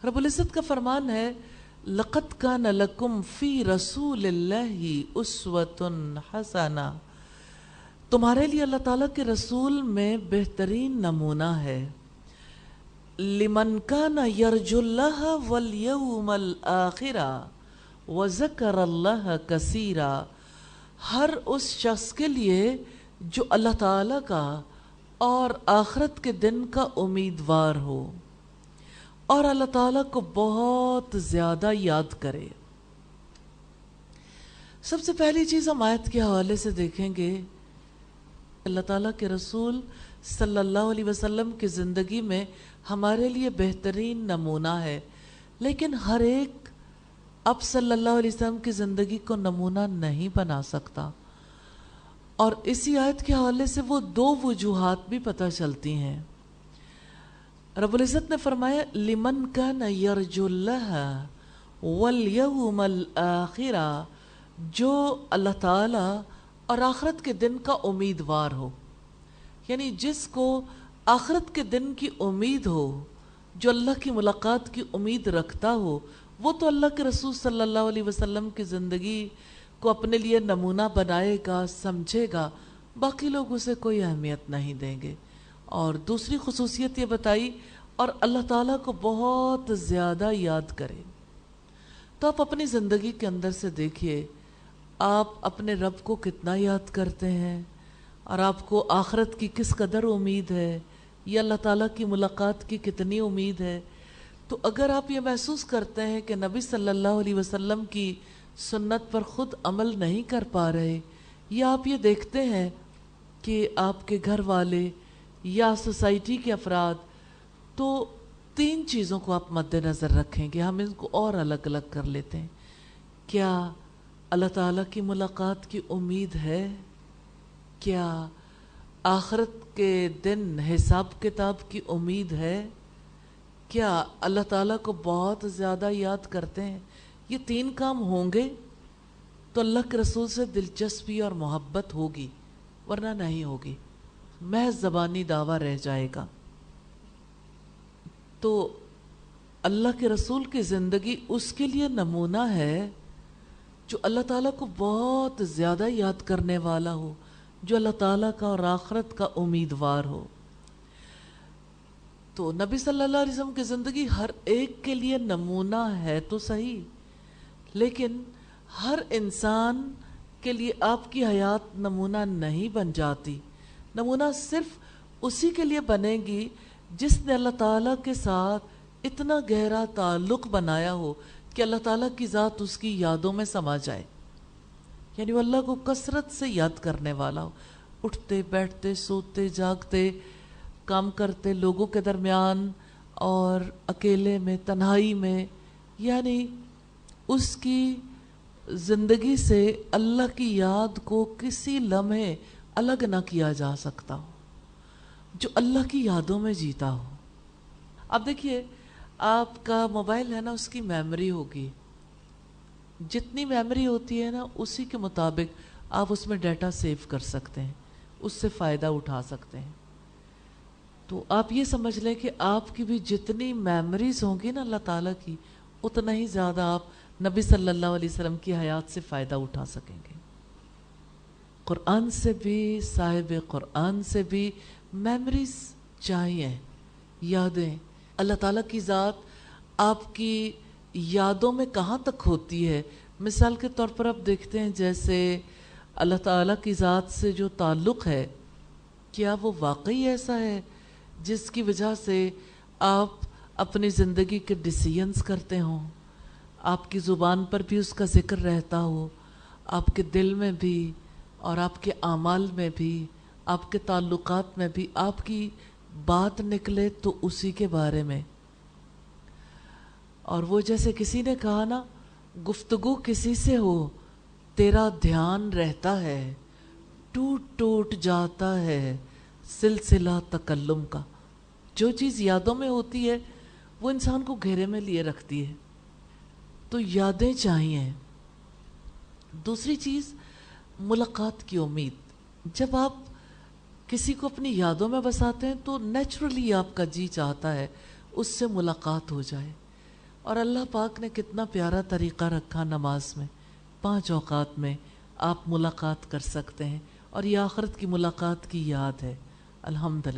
رب العزت کا فرمان ہے لقد کان لکم فی رسول اللہ اسوۃ حسنہ، تمہارے لیے اللہ تعالیٰ کے رسول میں بہترین نمونہ ہے، لمن کان یرجو اللہ والیوم الآخر وذکر اللہ کثیرا، ہر اس شخص کے لیے جو اللہ تعالیٰ کا اور آخرت کے دن کا امیدوار ہو اور اللہ تعالیٰ کو بہت زیادہ یاد کرے۔ سب سے پہلی چیز ہم آیت کے حوالے سے دیکھیں گے، اللہ تعالیٰ کے رسول صلی اللہ علیہ وسلم کی زندگی میں ہمارے لیے بہترین نمونہ ہے، لیکن ہر ایک اب صلی اللہ علیہ وسلم کی زندگی کو نمونہ نہیں بنا سکتا، اور اسی آیت کے حوالے سے وہ دو وجوہات بھی پتہ چلتی ہیں۔ رب العزت نے فرمایا لمن کان یرجو اللہ والیوم الآخر، جو اللہ تعالیٰ اور آخرت کے دن کا امیدوار ہو، یعنی جس کو آخرت کے دن کی امید ہو، جو اللہ کی ملاقات کی امید رکھتا ہو، وہ تو اللہ کے رسول صلی اللہ علیہ وسلم کی زندگی کو اپنے لیے نمونہ بنائے گا، سمجھے گا، باقی لوگ اسے کوئی اہمیت نہیں دیں گے۔ اور دوسری خصوصیت یہ بتائی، اور اللہ تعالیٰ کو بہت زیادہ یاد کرے۔ تو آپ اپنی زندگی کے اندر سے دیکھیے، آپ اپنے رب کو کتنا یاد کرتے ہیں، اور آپ کو آخرت کی کس قدر امید ہے، یا اللہ تعالیٰ کی ملاقات کی کتنی امید ہے۔ تو اگر آپ یہ محسوس کرتے ہیں کہ نبی صلی اللہ علیہ وسلم کی سنت پر خود عمل نہیں کر پا رہے، یا آپ یہ دیکھتے ہیں کہ آپ کے گھر والے یا سوسائٹی کے افراد، تو تین چیزوں کو آپ مد نظر رکھیں گے، ہم ان کو اور الگ الگ کر لیتے ہیں۔ کیا اللہ تعالیٰ کی ملاقات کی امید ہے؟ کیا آخرت کے دن حساب کتاب کی امید ہے؟ کیا اللہ تعالیٰ کو بہت زیادہ یاد کرتے ہیں؟ یہ تین کام ہوں گے تو اللہ کے رسول سے دلچسپی اور محبت ہوگی، ورنہ نہیں ہوگی، محض زبانی دعویٰ رہ جائے گا۔ تو اللہ کے رسول کی زندگی اس کے لیے نمونہ ہے جو اللہ تعالیٰ کو بہت زیادہ یاد کرنے والا ہو، جو اللہ تعالیٰ کا اور آخرت کا امیدوار ہو۔ تو نبی صلی اللہ علیہ وسلم کی زندگی ہر ایک کے لیے نمونہ ہے تو صحیح، لیکن ہر انسان کے لیے آپ کی حیات نمونہ نہیں بن جاتی۔ نمونہ صرف اسی کے لیے بنے گی جس نے اللہ تعالیٰ کے ساتھ اتنا گہرا تعلق بنایا ہو کہ اللہ تعالیٰ کی ذات اس کی یادوں میں سما جائے، یعنی وہ اللہ کو کثرت سے یاد کرنے والا ہو، اٹھتے بیٹھتے سوتے جاگتے کام کرتے، لوگوں کے درمیان اور اکیلے میں تنہائی میں، یعنی اس کی زندگی سے اللہ کی یاد کو کسی لمحے الگ نہ کیا جا سکتا ہو، جو اللہ کی یادوں میں جیتا ہو۔ اب دیکھیے، آپ کا موبائل ہے نا، اس کی میموری ہوگی، جتنی میموری ہوتی ہے نا اسی کے مطابق آپ اس میں ڈیٹا سیو کر سکتے ہیں، اس سے فائدہ اٹھا سکتے ہیں۔ تو آپ یہ سمجھ لیں کہ آپ کی بھی جتنی میموریز ہوں گی نا اللہ تعالیٰ کی، اتنا ہی زیادہ آپ نبی صلی اللہ علیہ وسلم کی حیات سے فائدہ اٹھا سکیں گے۔ قرآن سے بھی، صاحب قرآن سے بھی میموریز چاہیے، یادیں۔ اللہ تعالیٰ کی ذات آپ کی یادوں میں کہاں تک ہوتی ہے؟ مثال کے طور پر آپ دیکھتے ہیں جیسے اللہ تعالیٰ کی ذات سے جو تعلق ہے، کیا وہ واقعی ایسا ہے جس کی وجہ سے آپ اپنی زندگی کے ڈیسیژنز کرتے ہوں، آپ کی زبان پر بھی اس کا ذکر رہتا ہو، آپ کے دل میں بھی اور آپ کے اعمال میں بھی، آپ کے تعلقات میں بھی آپ کی بات نکلے تو اسی کے بارے میں؟ اور وہ جیسے کسی نے کہا نا، گفتگو کسی سے ہو تیرا دھیان رہتا ہے، ٹوٹ ٹوٹ جاتا ہے سلسلہ تکلم کا۔ جو چیز یادوں میں ہوتی ہے وہ انسان کو گھیرے میں لیے رکھتی ہے، تو یادیں چاہیے۔ دوسری چیز ملاقات کی امید۔ جب آپ کسی کو اپنی یادوں میں بساتے ہیں تو نیچرلی آپ کا جی چاہتا ہے اس سے ملاقات ہو جائے، اور اللہ پاک نے کتنا پیارا طریقہ رکھا نماز میں، 5 اوقات میں آپ ملاقات کر سکتے ہیں، اور یہ آخرت کی ملاقات کی یاد ہے، الحمدللہ۔